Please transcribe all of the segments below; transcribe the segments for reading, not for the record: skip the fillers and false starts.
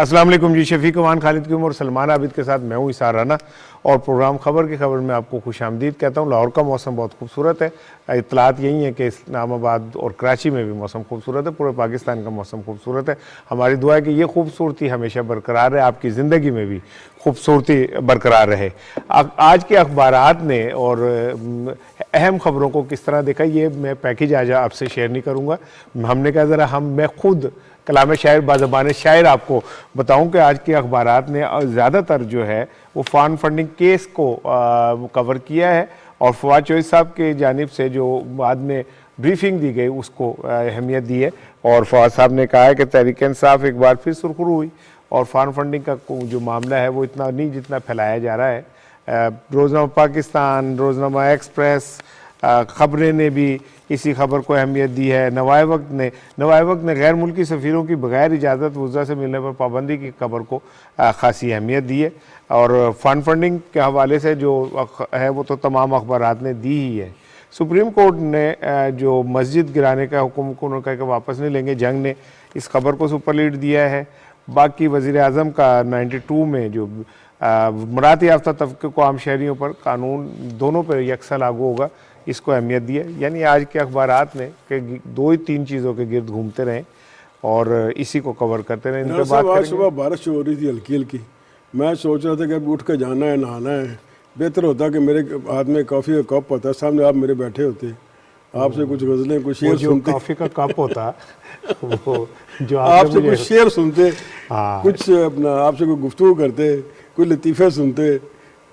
السلام علیکم جی، شفیق امان خالد کی عمر اور سلمان عابد کے ساتھ میں ہوں اسار رانا، اور پروگرام خبر کی خبر میں آپ کو خوش آمدید کہتا ہوں۔ لاہور کا موسم بہت خوبصورت ہے، اطلاعات یہی ہیں کہ اسلام آباد اور کراچی میں بھی موسم خوبصورت ہے، پورے پاکستان کا موسم خوبصورت ہے۔ ہماری دعا ہے کہ یہ خوبصورتی ہمیشہ برقرار رہے، آپ کی زندگی میں بھی خوبصورتی برقرار رہے۔ آج کے اخبارات نے اور اہم خبروں کو کس طرح دیکھا، یہ میں پیکیج آج آپ سے شیئر نہیں کروں گا۔ ہم نے کہا ذرا میں خود کلام شاعر بازبان شاعر آپ کو بتاؤں کہ آج کے اخبارات نے زیادہ تر جو ہے وہ فان فنڈنگ کیس کو کور کیا ہے، اور فواد چوہدری صاحب کی جانب سے جو بعد میں بریفنگ دی گئی اس کو اہمیت دی ہے، اور فواد صاحب نے کہا ہے کہ تحریک انصاف ایک بار پھر سرخرو ہوئی، اور فان فنڈنگ کا جو معاملہ ہے وہ اتنا نہیں جتنا پھیلایا جا رہا ہے۔ روزنامہ پاکستان، روزنامہ ایکسپریس، خبریں نے بھی اسی خبر کو اہمیت دی ہے۔ نوائے وقت نے غیر ملکی سفیروں کی بغیر اجازت وزراء سے ملنے پر پابندی کی خبر کو خاصی اہمیت دی ہے، اور فنڈ فنڈنگ کے حوالے سے جو ہے وہ تو تمام اخبارات نے دی ہی ہے۔ سپریم کورٹ نے جو مسجد گرانے کا حکم کو انہوں نے کہا کہ واپس نہیں لیں گے، جنگ نے اس خبر کو سپر لیڈ دیا ہے۔ باقی وزیر اعظم کا 92 میں جو مراعات یافتہ طبقے کو عام شہریوں پر قانون دونوں پر یکساں لاگو ہوگا، اس کو اہمیت دی ہے۔ یعنی آج کے اخبارات نے کہ 2-3 چیزوں کے گرد گھومتے رہیں اور اسی کو کور کرتے رہیں۔ ان پہ بات کریں گے۔ صبح بارش ہو رہی تھی ہلکی ہلکی، میں سوچ رہا تھا کہ اب اٹھ کے جانا ہے، نہانا ہے، بہتر ہوتا کہ میرے ہاتھ میں کافی کا کپ ہوتا، سامنے آپ میرے بیٹھے ہوتے، آپ سے کچھ غزلیں کچھ شعر سنتے، کافی کا کپ ہوتا وہ جو آپ سے کچھ شعر سنتے، کچھ اپنا آپ سے کوئی گفتگو کرتے، کوئی لطیفے سنتے۔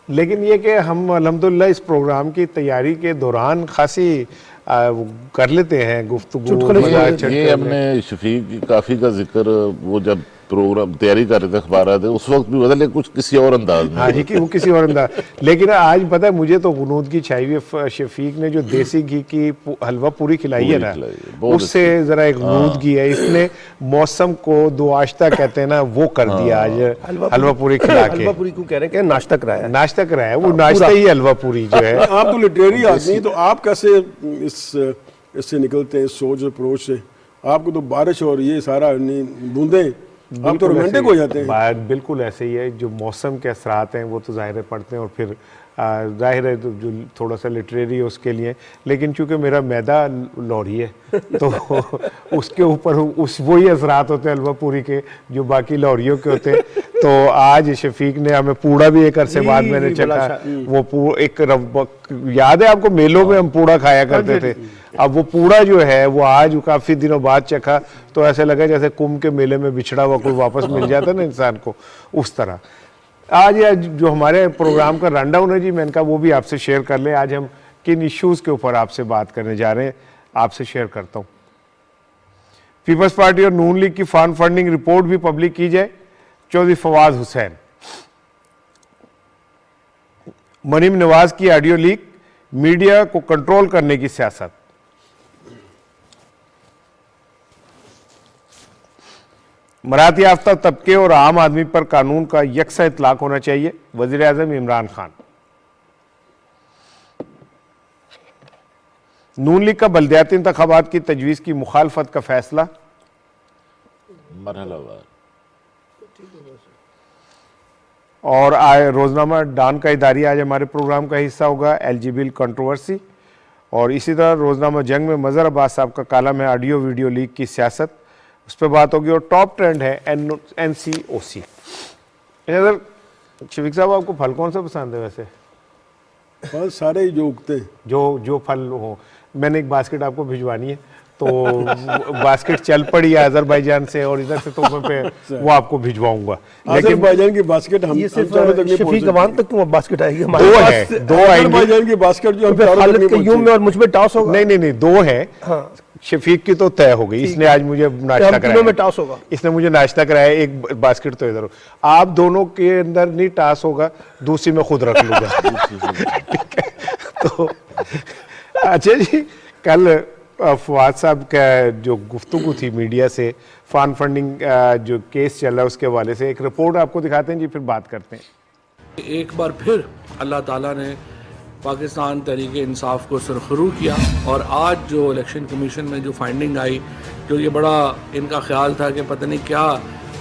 لیکن یہ کہ ہم الحمدللہ اس پروگرام کی تیاری کے دوران خاصی کر لیتے ہیں گفتگو، یہ ہم نے شفیق کافی کا ذکر وہ جب پروگرام تیاری کر رہے تھے اخبارات اس وقت بھی بدلے کچھ کسی اور انداز میں۔ ہاں جی، وہ کسی اور انداز۔ لیکن آج پتہ ہے مجھے تو غنودگی چھائی ہوئی، شفیق نے جو دیسی گھی کی حلوہ پوری کھلائی ہے نا، اس سے ذرا ایک غنودگی ہے۔ اس نے موسم کو دو آشتہ کہتے ہیں نا، وہ کر دیا آج حلوہ پوری کھلا کے۔ حلوہ پوری کو کہہ رہے ہیں کہ ناشتہ کرایا، ناشتہ کرایا، وہ ناشتہ ہی حلوہ پوری جو ہے۔ آپ تو لٹریری آدمی ہیں، تو آپ کیسے اس سے نکلتے ہیں، اس سوچ اپروچ سے؟ آپ کو تو بارش اور یہ سارا بوندیں، آپ تو رومانٹک ہو جاتے ہیں۔ بالکل ایسے ہی ہے، جو موسم کے اثرات ہیں وہ تو ظاہر پڑتے ہیں، اور پھر ظاہر ہے جو تھوڑا سا لٹریری ہے اس کے لیے، لیکن چونکہ میرا معدہ لوری ہے تو اس کے اوپر وہی اثرات ہوتے ہیں حلوہ پوری کے جو باقی لوریوں کے ہوتے ہیں۔ تو آج شفیق نے ہمیں پوڑا بھی ایک عرصے بعد میں نے چکھا، وہ ایک یاد ہے آپ کو میلوں میں ہم پوڑا کھایا کرتے تھے، اب وہ پوڑا جو ہے وہ آج کافی دنوں بعد چکھا تو ایسے لگا جیسے کمبھ کے میلے میں بچھڑا ہوا کوئی واپس مل جاتا نا انسان کو، اس طرح۔ آج جو ہمارے پروگرام کا رن ڈاؤن ہے جی، میں نے کہا وہ بھی آپ سے شیئر کر لیں۔ آج ہم کن ایشوز کے اوپر آپ سے بات کرنے جا رہے ہیں، آپ سے شیئر کرتا ہوں۔ پیپلز پارٹی اور نون لیگ کی فان فنڈنگ رپورٹ بھی پبلک کی جائے، چودھری فواد حسین۔ مریم نواز کی آڈیو لیک، میڈیا کو کنٹرول کرنے کی سیاست۔ مراعات یافتہ طبقے اور عام آدمی پر قانون کا یکساں اطلاق ہونا چاہیے، وزیر اعظم عمران خان۔ نون لیگ کا بلدیاتی انتخابات کی تجویز کی مخالفت کا فیصلہ، مرحلہ وار۔ اور روزنامہ ڈان کا اداریہ آج ہمارے پروگرام کا حصہ ہوگا، ایل جی بل کنٹروورسی، اور اسی طرح روزنامہ جنگ میں مظہر عباس صاحب کا کالم ہے آڈیو ویڈیو لیک کی سیاست، اس پہ بات ہوگی، اور ٹاپ ٹرینڈ ہے این سی او سی۔ شفیق صاحب آپ کو پھل کون سا پسند ہے ویسے؟ پھل سارے ہی جو اگتے ہیں، جو پھل ہو۔ میں نے ایک باسکٹ آپ کو بھجوانی ہے، تو باسکٹ چل پڑی ہے آذربائیجان سے، اور ادھر سے تو میں پہ وہ آپ کو بھجواؤں گا۔ آذربائیجان کی باسکٹ ہم چاروں تک نہیں شفیق امان تک کیوں باسکٹ آئے گی؟ دو آئیں گی، آذربائیجان کی باسکٹ جو ہم چاروں تک خالد نہیں قیوم میں اور مجھ میں ٹاس ہوگا۔ نہیں، دو ہیں، شفیق کی تو طے ہو گئی، اس نے آج مجھے ناشتہ کرایا، میں ٹاس ہوگا، اس نے مجھے ناشتہ کرایا، ایک باسکٹ تو ادھر ہو، آپ دونوں کے اندر نہیں ٹاس ہوگا، دوسری میں خود رکھ لوں گا۔ تو اچھا جی، کل فواد صاحب کا جو گفتگو تھی میڈیا سے فان فنڈنگ جو کیس چل رہا ہے اس کے حوالے سے ایک رپورٹ آپ کو دکھاتے ہیں جی، پھر بات کرتے ہیں۔ ایک بار پھر اللہ تعالیٰ نے پاکستان تحریک انصاف کو سرخرو کیا، اور آج جو الیکشن کمیشن میں جو فائنڈنگ آئی، جو یہ بڑا ان کا خیال تھا کہ پتہ نہیں کیا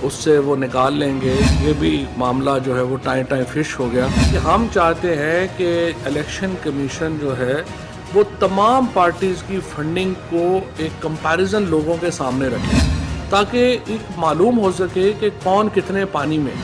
اس سے وہ نکال لیں گے. یہ بھی معاملہ جو ہے وہ ٹائم فش ہو گیا. کہ ہم چاہتے ہیں کہ الیکشن کمیشن جو ہے وہ تمام پارٹیز کی فنڈنگ کو ایک کمپیریزن لوگوں کے سامنے رکھے تاکہ ایک معلوم ہو سکے کہ کون کتنے پانی میں.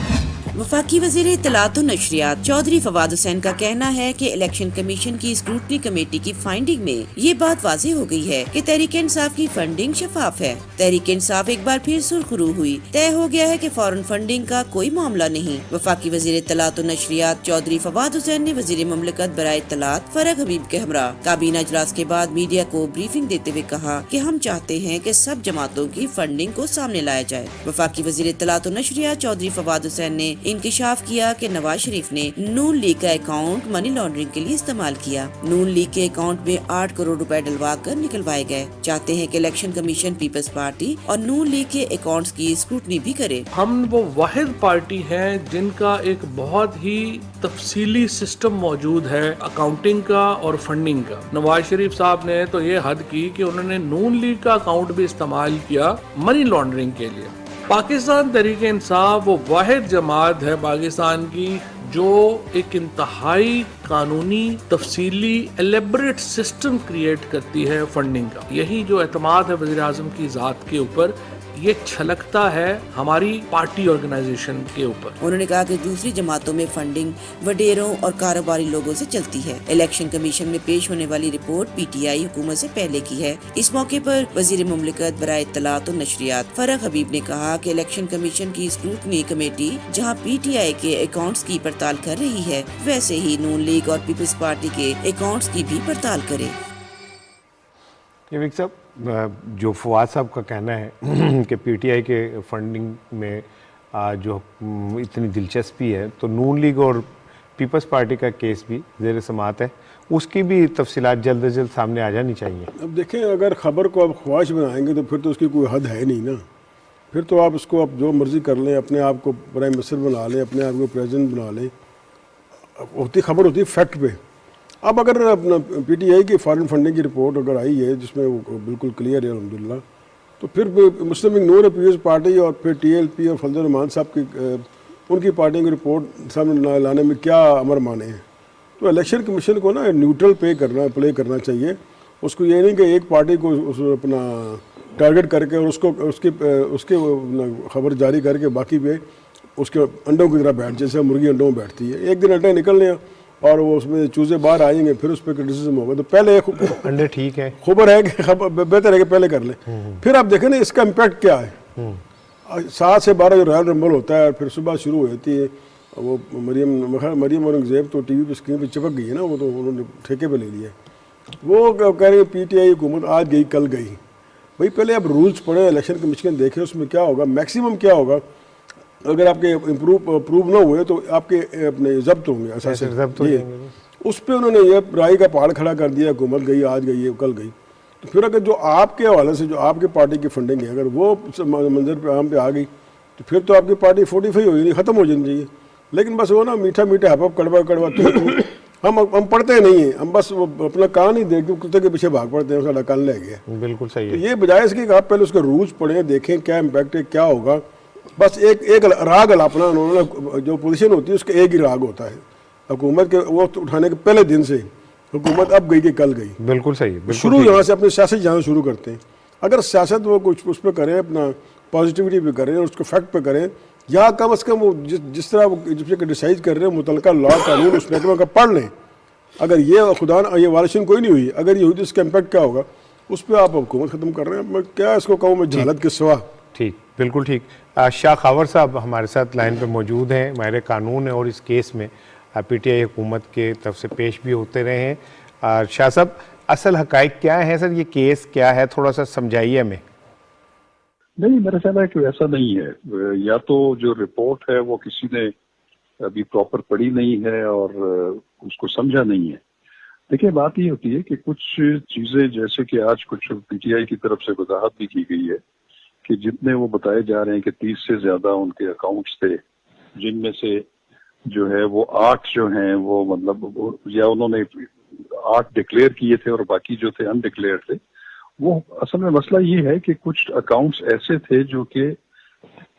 وفاقی وزیر اطلاعات و نشریات چودھری فواد حسین کا کہنا ہے کہ الیکشن کمیشن کی اسکروٹنی کمیٹی کی فائنڈنگ میں یہ بات واضح ہو گئی ہے کہ تحریک انصاف کی فنڈنگ شفاف ہے. تحریک انصاف ایک بار پھر سرخرو ہوئی. طے ہو گیا ہے کہ فورن فنڈنگ کا کوئی معاملہ نہیں. وفاقی وزیر اطلاعات و نشریات چودھری فواد حسین نے وزیر مملکت برائے اطلاعات فرح حبیب کے ہمراہ کابینہ اجلاس کے بعد میڈیا کو بریفنگ دیتے ہوئے کہا کہ ہم چاہتے ہیں کہ سب جماعتوں کی فنڈنگ کو سامنے لایا جائے. وفاقی وزیر اطلاعات و نشریات چودھری فواد حسین نے انکشاف کیا کہ نواز شریف نے نون لیگ کا اکاؤنٹ منی لانڈرنگ کے لیے استعمال کیا. نون لیگ کے اکاؤنٹ میں 8 کروڑ روپے ڈلوا کر نکلوائے گئے. چاہتے ہیں کہ الیکشن کمیشن پیپلز پارٹی اور نون لیگ کے اکاؤنٹس کی اسکروٹنی بھی کرے. ہم وہ واحد پارٹی ہیں جن کا ایک بہت ہی تفصیلی سسٹم موجود ہے اکاؤنٹنگ کا اور فنڈنگ کا. نواز شریف صاحب نے تو یہ حد کی کہ انہوں نے نون لیگ کا اکاؤنٹ بھی استعمال کیا منی لانڈرنگ کے لیے. پاکستان تحریک انصاف وہ واحد جماعت ہے پاکستان کی جو ایک انتہائی قانونی تفصیلی ایلیبریٹ سسٹم کریٹ کرتی ہے فنڈنگ کا. یہی جو اعتماد ہے وزیر اعظم کی ذات کے اوپر یہ چھلکتا ہے ہماری پارٹی آرگنائزیشن کے اوپر. انہوں نے کہا کہ دوسری جماعتوں میں فنڈنگ وڈیروں اور کاروباری لوگوں سے چلتی ہے. الیکشن کمیشن میں پیش ہونے والی رپورٹ پی ٹی آئی حکومت سے پہلے کی ہے. اس موقع پر وزیر مملکت برائے اطلاعات و نشریات فرح حبیب نے کہا کہ الیکشن کمیشن کی اسکروٹنی کمیٹی جہاں پی ٹی آئی کے اکاؤنٹس کی پڑتال کر رہی ہے ویسے ہی نون لیگ اور پیپلز پارٹی کے اکاؤنٹس کی بھی پڑتال کرے. ویک صاحب جو فواد صاحب کا کہنا ہے کہ پی ٹی آئی کے فنڈنگ میں جو اتنی دلچسپی ہے تو نون لیگ اور پیپلز پارٹی کا کیس بھی زیر سماعت ہے, اس کی بھی تفصیلات جلد از جلد سامنے آ جانی چاہیے. اب دیکھیں اگر خبر کو آپ خواہش بنائیں گے تو پھر تو اس کی کوئی حد ہے نہیں نا. پھر تو آپ اس کو آپ جو مرضی کر لیں, اپنے آپ کو پرائم منسٹر بنا لیں, اپنے آپ کو پریزیڈنٹ بنا لیں. ہوتی خبر ہوتی ہے فیکٹ پہ. اب اگر اپنا پی ٹی آئی کی فارن فنڈنگ کی رپورٹ اگر آئی ہے جس میں وہ بالکل کلیئر ہے الحمدللہ, تو پھر مسلم لیگ نون پیپلز پارٹی اور پھر ٹی ایل پی اور فضل الرحمان صاحب کی ان کی پارٹی کی رپورٹ سامنے لانے میں کیا امر مانے ہیں. تو الیکشن کمیشن کو نا نیوٹرل پلے کرنا چاہیے. اس کو یہ نہیں کہ ایک پارٹی کو اپنا ٹارگٹ کر کے اور اس کی خبر جاری کر کے باقی پہ اس کے انڈوں کی طرح بیٹھ, جیسے مرغی انڈوں میں بیٹھتی ہے. ایک دن انڈے نکل لیں اور وہ اس میں چوزے باہر آئیں گے, پھر اس پہ کرٹیسزم ہوگا. تو پہلے انڈے ٹھیک ہے, خبر ہے کہ بہتر ہے کہ پہلے کر لیں. پھر آپ دیکھیں نا اس کا امپیکٹ کیا ہے. 7 سے 12 جو رائل رمبل ہوتا ہے پھر صبح شروع ہو جاتی ہے. وہ مریم اورنگزیب تو ٹی وی پہ اسکرین پہ چپک گئی ہے نا, وہ تو انہوں نے ٹھیکے پہ لے لیا. وہ کہہ رہے ہیں پی ٹی آئی حکومت آج گئی کل گئی. بھائی پہلے آپ رولز پڑھیں, الیکشن کمیشن دیکھیں اس میں کیا ہوگا, میکسیمم کیا ہوگا. اگر آپ کے اپروو نہ ہوئے تو آپ کے اپنے ضبط ہوں گے. اس پہ انہوں نے یہ رائے کا پہاڑ کھڑا کر دیا, حکومت گئی آج گئی کل گئی. تو پھر اگر جو آپ کے حوالے سے جو آپ کی پارٹی کی فنڈنگ ہے اگر وہ منظر پہ عام پہ آ گئی تو پھر تو آپ کی پارٹی 45 ہو جانی, ختم ہو جانی چاہیے. لیکن بس وہ نا میٹھا میٹھا ہپ کڑوا کڑوا ہم پڑھتے نہیں ہیں, ہم بس وہ اپنا کان ہی دیکھ کے کتے کے پیچھے بھاگ پڑتے ہیں, سارا کان لے گیا. بالکل صحیح ہے. یہ بجائے اس کی کہ آپ پہلے اس کے رولز پڑھیں, دیکھیں کیا امپیکٹ ہے کیا ہوگا. بس ایک راگ الاپنا انہوں نے جو پوزیشن ہوتی ہے اس کا ایک ہی راگ ہوتا ہے حکومت کے وقت اٹھانے کے پہلے دن سے. حکومت اب گئی کہ کل گئی. بالکل صحیح. شروع یہاں سے اپنی سیاست جہاں شروع کرتے ہیں. اگر سیاست وہ کچھ اس پہ کریں, اپنا پازیٹیوٹی پہ کریں اور اس کو فیکٹ پہ کریں, یا کم از کم وہ جس طرح وہ جس پہ ڈیسائڈ کر رہے ہیں متعلقہ لا قانون اس محکمہ کا پڑھ لیں. اگر یہ خدا یہ وائلیشن کوئی نہیں ہوئی, اگر یہ ہوئی تو اس کا امپیکٹ کیا ہوگا, اس پہ آپ حکومت ختم کر رہے ہیں. میں کیا اس کو کہوں, میں جہالت کے سوا. ٹھیک, بالکل ٹھیک. شاہ خاور صاحب ہمارے ساتھ لائن پہ موجود ہیں, ماہر قانون ہے اور اس کیس میں پی ٹی آئی حکومت کے طرف سے پیش بھی ہوتے رہے ہیں. شاہ صاحب اصل حقائق کیا ہے سر, یہ کیس کیا ہے, تھوڑا سا سمجھائیے ہمیں. نہیں, میرا خیال ہے کہ ایسا نہیں ہے. یا تو جو رپورٹ ہے وہ کسی نے ابھی پراپر پڑھی نہیں ہے اور اس کو سمجھا نہیں ہے. دیکھیں بات یہ ہوتی ہے کہ کچھ چیزیں جیسے کہ آج کچھ پی ٹی آئی کی طرف سے وضاحت بھی کی گئی ہے کہ جتنے وہ بتائے جا رہے ہیں کہ 30 سے زیادہ ان کے اکاؤنٹس تھے, جن میں سے جو ہے وہ 8 جو ہیں وہ مطلب یا انہوں نے 8 ڈکلیئر کیے تھے اور باقی جو تھے انڈکلیئر تھے. وہ اصل میں مسئلہ یہ ہے کہ کچھ اکاؤنٹس ایسے تھے جو کہ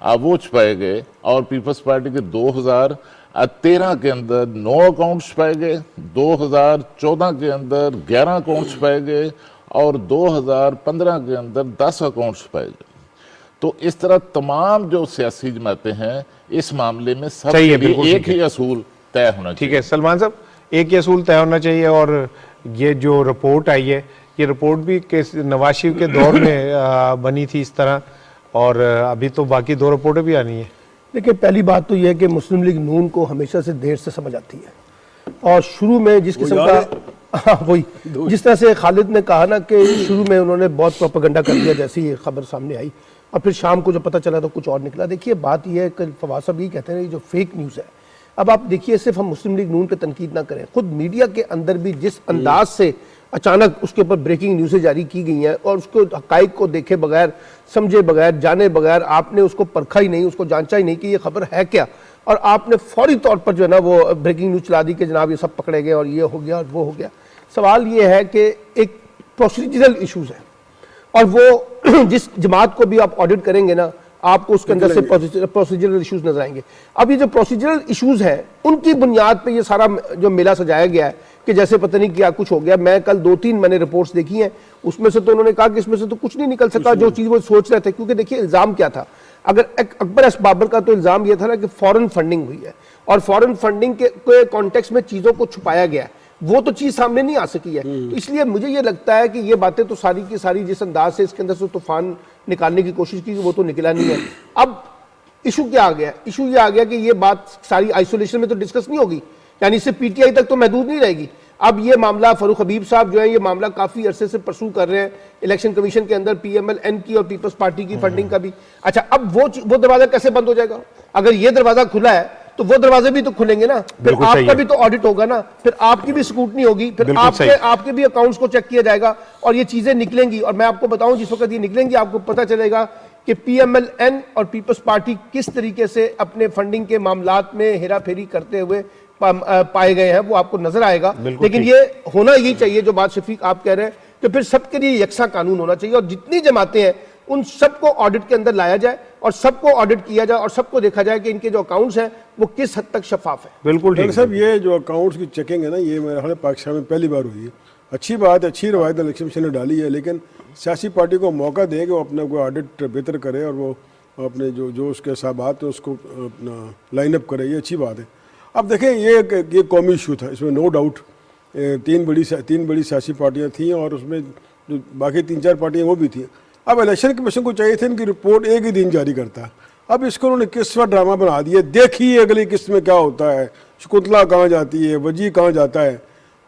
وہ چھپائے گئے اور پیپلز پارٹی کے 2013 کے اندر 9 اکاؤنٹ چھپائے گئے, 2014 کے اندر 11 اکاؤنٹ چھپائے گئے اور 2015 کے اندر 10 اکاؤنٹ چھپائے گئے. تو اس طرح تمام جو سیاسی جماعتیں ہیں اس معاملے میں سب کے لیے ایک ہی اصول طے ہونا چاہیے. ٹھیک ہے سلمان صاحب, ایک ہی اصول طے ہونا چاہیے. اور یہ جو رپورٹ آئی ہے, یہ رپورٹ بھی نواز شریف کے دور میں بنی تھی اس طرح, اور ابھی تو باقی 2 رپورٹیں بھی آنی ہیں. دیکھیں پہلی بات تو یہ ہے کہ مسلم لیگ نون کو ہمیشہ سے دیر سے سمجھ آتی ہے, اور شروع میں جس قسم کا وہی جس طرح سے خالد نے کہا نا کہ شروع میں انہوں نے بہت پروپیگنڈا کر دیا جیسی یہ خبر سامنے آئی, اور پھر شام کو جب پتہ چلا تو کچھ اور نکلا. دیکھیے بات یہ ہے کہ فواز صاحب یہ کہتے ہیں یہ جو فیک نیوز ہے, اب آپ دیکھیے صرف ہم مسلم لیگ نون پہ تنقید نہ کریں, خود میڈیا کے اندر بھی جس انداز سے اچانک اس کے اوپر بریکنگ نیوزیں جاری کی گئی ہیں اور اس کو حقائق کو دیکھے بغیر, سمجھے بغیر, جانے بغیر, آپ نے اس کو پرکھا ہی نہیں, اس کو جانچا ہی نہیں کہ یہ خبر ہے کیا, اور آپ نے فوری طور پر جو ہے نا وہ بریکنگ نیوز چلا دی کہ جناب یہ سب پکڑے گئے اور یہ ہو گیا اور وہ ہو گیا. سوال یہ ہے کہ ایک پروسیجرل ایشوز ہیں, اور وہ جس جماعت کو بھی آپ آڈٹ کریں گے نا آپ کو اس کے اندر سے پروسیجرل ایشوز نظر آئیں گے. اب یہ جو پروسیجرل ایشوز ہیں ان کی بنیاد پہ یہ سارا جو میلہ سجایا گیا ہے کہ جیسے پتہ نہیں کیا کچھ ہو گیا. میں کل 2-3 میں نے رپورٹس دیکھی ہیں, اس میں سے تو انہوں نے کہا کہ اس میں سے تو کچھ نہیں نکل سکا جو چیز وہ سوچ رہے تھے, کیونکہ دیکھیے الزام کیا تھا. اگر اکبر ایس بابر کا تو الزام یہ تھا نا کہ فورن فنڈنگ ہوئی ہے, اور فورن فنڈنگ کے کانٹیکس میں چیزوں کو چھپایا گیا ہے, وہ تو چیز سامنے نہیں آ سکی ہے. تو اس لیے مجھے یہ لگتا ہے کہ یہ باتیں تو ساری کی ساری جس انداز سے اس کے اندر سے طوفان نکالنے کی کوشش کی وہ تو نکلا نہیں ہے. اب ایشو کیا آ گیا؟ ایشو یہ آ گیا کہ یہ بات ساری آئسولیشن میں تو ڈسکس نہیں ہوگی, یعنی اس سے پی ٹی آئی تک تو محدود نہیں رہے گی. اب یہ معاملہ فاروق حبیب صاحب جو ہے یہ معاملہ کافی عرصے سے پرسو کر رہے ہیں الیکشن کمیشن کے اندر, پی ایم ایل این کی اور پیپلز پارٹی کی فنڈنگ کا بھی. اچھا اب وہ دروازہ کیسے بند ہو جائے گا؟ اگر یہ دروازہ کھلا ہے تو وہ دروازے بھی تو کھلیں گے نا, پھر آپ کا بھی تو آڈٹ ہوگا نا, پھر آپ کی بھی سکروٹنی ہوگی, پھر آپ کے بھی اکاؤنٹس کو چیک کیا جائے گا اور یہ چیزیں نکلیں گی. اور میں آپ کو بتاؤں جس وقت یہ نکلیں گی آپ کو پتہ چلے گا کہ پی ایم ایل این اور پیپلز پارٹی کس طریقے سے اپنے فنڈنگ کے معاملات میں ہیرا پھیری کرتے ہوئے پائے گئے ہیں, وہ آپ کو نظر آئے گا. لیکن یہ ہونا یہی چاہیے جو بات شفیق آپ کہہ رہے ہیں کہ پھر سب کے لیے یکساں قانون ہونا چاہیے, اور جتنی جماعتیں ہیں ان سب کو آڈٹ کے اندر لایا جائے اور سب کو آڈٹ کیا جائے اور سب کو دیکھا جائے کہ ان کے جو اکاؤنٹس ہیں وہ کس حد تک شفاف ہیں. بالکل ٹھیک صاحب, یہ جو اکاؤنٹس کی چیکنگ ہے نا یہ میرے خیال پاکستان میں پہلی بار ہوئی ہے. اچھی بات ہے, اچھی روایت الیکشن کمیشن نے ڈالی ہے, لیکن سیاسی پارٹی کو موقع دے کہ وہ اپنا کوئی آڈٹ بہتر کرے اور وہ اپنے جو اس کے حسابات ہیں اس کو لائن اپ کرے, یہ اچھی بات ہے. اب دیکھیں یہ قومی ایشو تھا, اس میں نو ڈاؤٹ 3 بڑی سیاسی پارٹیاں تھیں اور اس میں جو باقی 3-4 پارٹیاں وہ بھی تھیں. اب الیکشن کمیشن کو چاہیے تھا ان کی رپورٹ ایک ہی دن جاری کرتا. اب اس کو انہوں نے قسط ڈرامہ بنا دیا, دیکھیے اگلی قسط میں کیا ہوتا ہے, شکنتلا کہاں جاتی ہے, وجی کہاں جاتا ہے.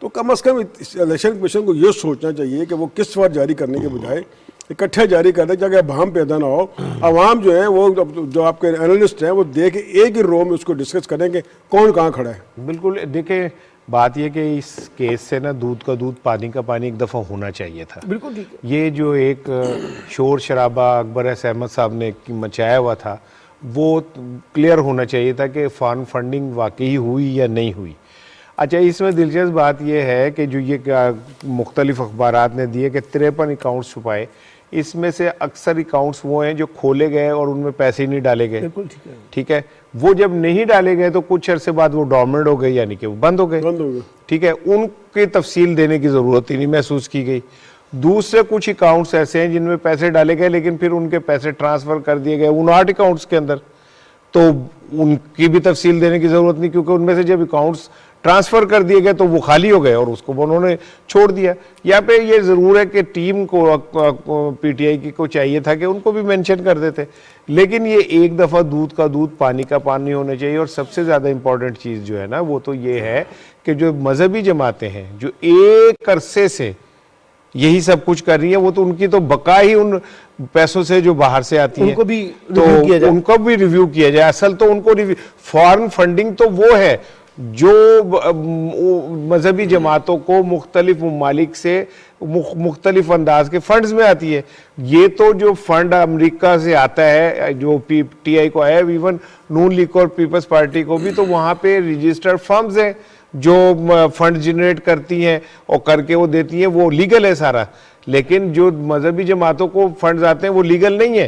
تو کم از کم الیکشن کمیشن کو یہ سوچنا چاہیے کہ وہ قسط وار جاری کرنے کے بجائے اکٹھے جاری کر دیں تاکہ بھام پیدا نہ ہو. عوام جو ہے وہ جو آپ کے انالسٹ ہیں وہ دیکھ ایک ہی رو میں اس کو ڈسکس کریں کہ کون کہاں کھڑا ہے. بالکل. دیکھیں بات یہ کہ اس کیس سے نا دودھ کا دودھ پانی کا پانی ایک دفعہ ہونا چاہیے تھا. بالکل ٹھیک ہے. یہ جو ایک شور شرابہ اکبر ایس احمد صاحب نے مچایا ہوا تھا وہ کلیئر ہونا چاہیے تھا کہ فارم فنڈنگ واقعی ہوئی یا نہیں ہوئی. اچھا, اس میں دلچسپ بات یہ ہے کہ جو یہ مختلف اخبارات نے دیے کہ 53 اکاؤنٹس چھپائے, اس میں سے اکثر اکاؤنٹس وہ ہیں جو کھولے گئے اور ان میں پیسے نہیں ڈالے گئے. ٹھیک ہے, وہ جب نہیں ڈالے گئے تو کچھ عرصے بعد وہ ڈورمنٹ ہو گئے, یعنی کہ وہ بند ہو گئے. ٹھیک ہے, ان کی تفصیل دینے کی ضرورت ہی نہیں محسوس کی گئی. دوسرے کچھ اکاؤنٹس ایسے ہیں جن میں پیسے ڈالے گئے لیکن پھر ان کے پیسے ٹرانسفر کر دیے گئے 59 اکاؤنٹس کے اندر, تو ان کی بھی تفصیل دینے کی ضرورت نہیں, کیونکہ ان میں سے جب اکاؤنٹس ٹرانسفر کر دیے گئے تو وہ خالی ہو گئے اور اس کو انہوں نے چھوڑ دیا. یہاں پہ یہ ضرور ہے کہ ٹیم کو پی ٹی آئی کی کو چاہیے تھا کہ ان کو بھی مینشن کر دیتے, لیکن یہ ایک دفعہ دودھ کا دودھ پانی کا پانی ہونا چاہیے. اور سب سے زیادہ امپورٹنٹ چیز جو ہے نا وہ تو یہ ہے کہ جو مذہبی جماعتیں ہیں جو ایک عرصے سے یہی سب کچھ کر رہی ہیں, وہ تو ان کی تو بقا ہی ان پیسوں سے جو باہر سے آتی ہے, ان کو بھی ان کو بھی ریویو کیا جائے. اصل تو ان کو فارن فنڈنگ تو وہ ہے جو مذہبی جماعتوں کو مختلف ممالک سے مختلف انداز کے فنڈز میں آتی ہے. یہ تو جو فنڈ امریکہ سے آتا ہے جو پی ٹی آئی کو آیا ہے, ایون نون لیگ اور پیپلز پارٹی کو بھی, تو وہاں پہ رجسٹرڈ فرمز ہیں جو فنڈ جنریٹ کرتی ہیں اور کر کے وہ دیتی ہیں, وہ لیگل ہے سارا. لیکن جو مذہبی جماعتوں کو فنڈز آتے ہیں وہ لیگل نہیں ہے.